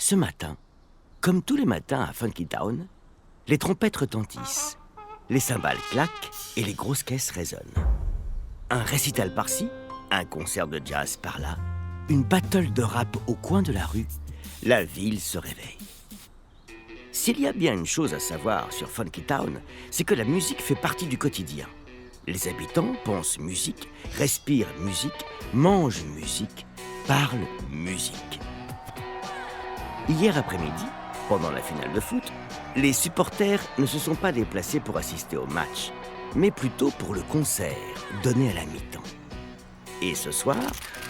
Ce matin, comme tous les matins à Funky Town, les trompettes retentissent, les cymbales claquent et les grosses caisses résonnent. Un récital par-ci, un concert de jazz par-là, une battle de rap au coin de la rue, la ville se réveille. S'il y a bien une chose à savoir sur Funky Town, c'est que la musique fait partie du quotidien. Les habitants pensent musique, respirent musique, mangent musique, parlent musique. Hier après-midi, pendant la finale de foot, les supporters ne se sont pas déplacés pour assister au match, mais plutôt pour le concert donné à la mi-temps. Et ce soir,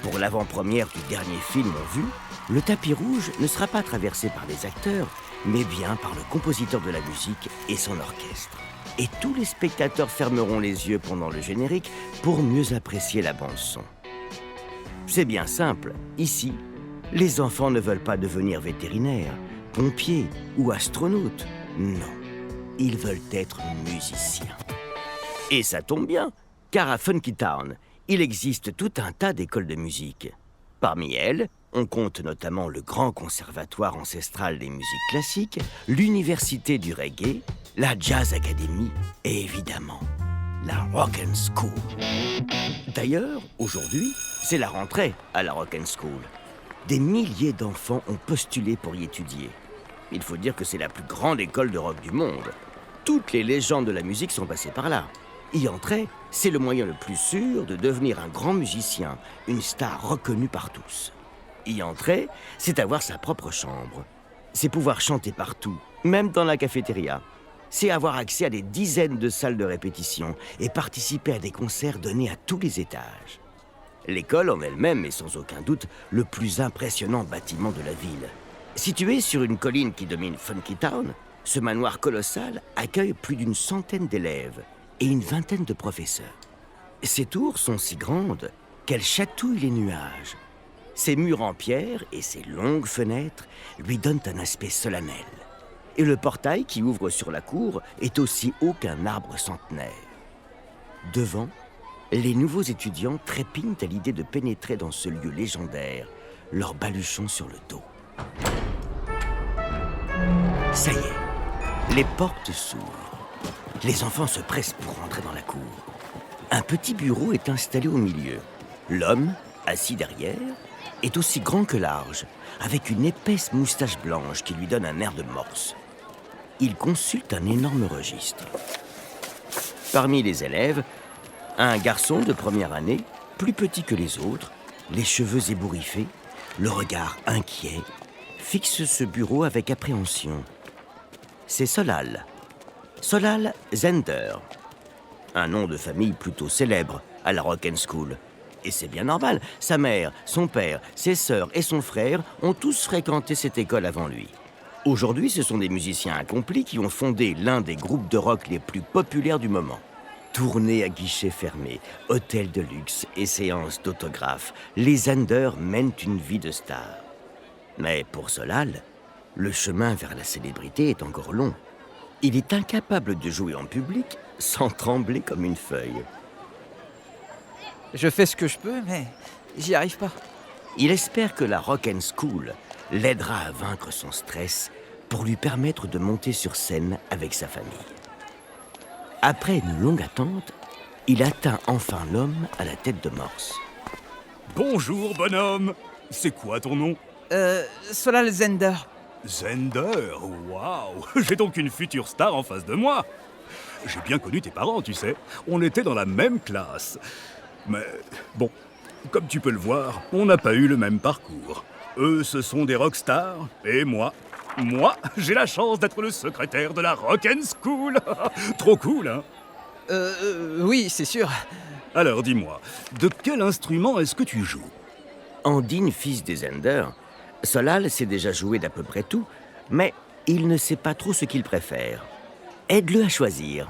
pour l'avant-première du dernier film en vue, le tapis rouge ne sera pas traversé par des acteurs, mais bien par le compositeur de la musique et son orchestre. Et tous les spectateurs fermeront les yeux pendant le générique pour mieux apprécier la bande-son. C'est bien simple, ici, les enfants ne veulent pas devenir vétérinaires, pompiers ou astronautes. Non, ils veulent être musiciens. Et ça tombe bien, car à Funky Town, il existe tout un tas d'écoles de musique. Parmi elles, on compte notamment le Grand Conservatoire ancestral des musiques classiques, l'Université du Reggae, la Jazz Academy et évidemment, la Rock'n'School. D'ailleurs, aujourd'hui, c'est la rentrée à la Rock'n'School. Des milliers d'enfants ont postulé pour y étudier. Il faut dire que c'est la plus grande école de rock du monde. Toutes les légendes de la musique sont passées par là. Y entrer, c'est le moyen le plus sûr de devenir un grand musicien, une star reconnue par tous. Y entrer, c'est avoir sa propre chambre. C'est pouvoir chanter partout, même dans la cafétéria. C'est avoir accès à des dizaines de salles de répétition et participer à des concerts donnés à tous les étages. L'école en elle-même est sans aucun doute le plus impressionnant bâtiment de la ville. Situé sur une colline qui domine Funky Town, ce manoir colossal accueille plus d'une centaine d'élèves et une vingtaine de professeurs. Ces tours sont si grandes qu'elles chatouillent les nuages. Ses murs en pierre et ses longues fenêtres lui donnent un aspect solennel. Et le portail qui ouvre sur la cour est aussi haut qu'un arbre centenaire. Devant, les nouveaux étudiants trépignent à l'idée de pénétrer dans ce lieu légendaire, leur baluchon sur le dos. Ça y est, les portes s'ouvrent. Les enfants se pressent pour rentrer dans la cour. Un petit bureau est installé au milieu. L'homme, assis derrière, est aussi grand que large, avec une épaisse moustache blanche qui lui donne un air de morse. Il consulte un énorme registre. Parmi les élèves, un garçon de première année, plus petit que les autres, les cheveux ébouriffés, le regard inquiet, fixe ce bureau avec appréhension. C'est Solal. Solal Zender. Un nom de famille plutôt célèbre à la Rock'n'School. Et c'est bien normal, sa mère, son père, ses sœurs et son frère ont tous fréquenté cette école avant lui. Aujourd'hui, ce sont des musiciens accomplis qui ont fondé l'un des groupes de rock les plus populaires du moment. Tournées à guichets fermés, hôtels de luxe et séances d'autographes, les Zender mènent une vie de star. Mais pour Solal, le chemin vers la célébrité est encore long. Il est incapable de jouer en public sans trembler comme une feuille. Je fais ce que je peux, mais j'y arrive pas. Il espère que la Rock'n'School l'aidera à vaincre son stress pour lui permettre de monter sur scène avec sa famille. Après une longue attente, il atteint enfin l'homme à la tête de morse. Bonjour, bonhomme. C'est quoi ton nom? Solal Zender. Zender. Waouh. J'ai donc une future star en face de moi. J'ai bien connu tes parents, tu sais. On était dans la même classe. Mais bon, comme tu peux le voir, on n'a pas eu le même parcours. Eux, ce sont des rockstars, et moi, j'ai la chance d'être le secrétaire de la Rock'n'School. Trop cool, hein? Oui, c'est sûr. Alors dis-moi, de quel instrument est-ce que tu joues? En digne fils des Zender, Solal sait déjà jouer d'à peu près tout, mais il ne sait pas trop ce qu'il préfère. Aide-le à choisir.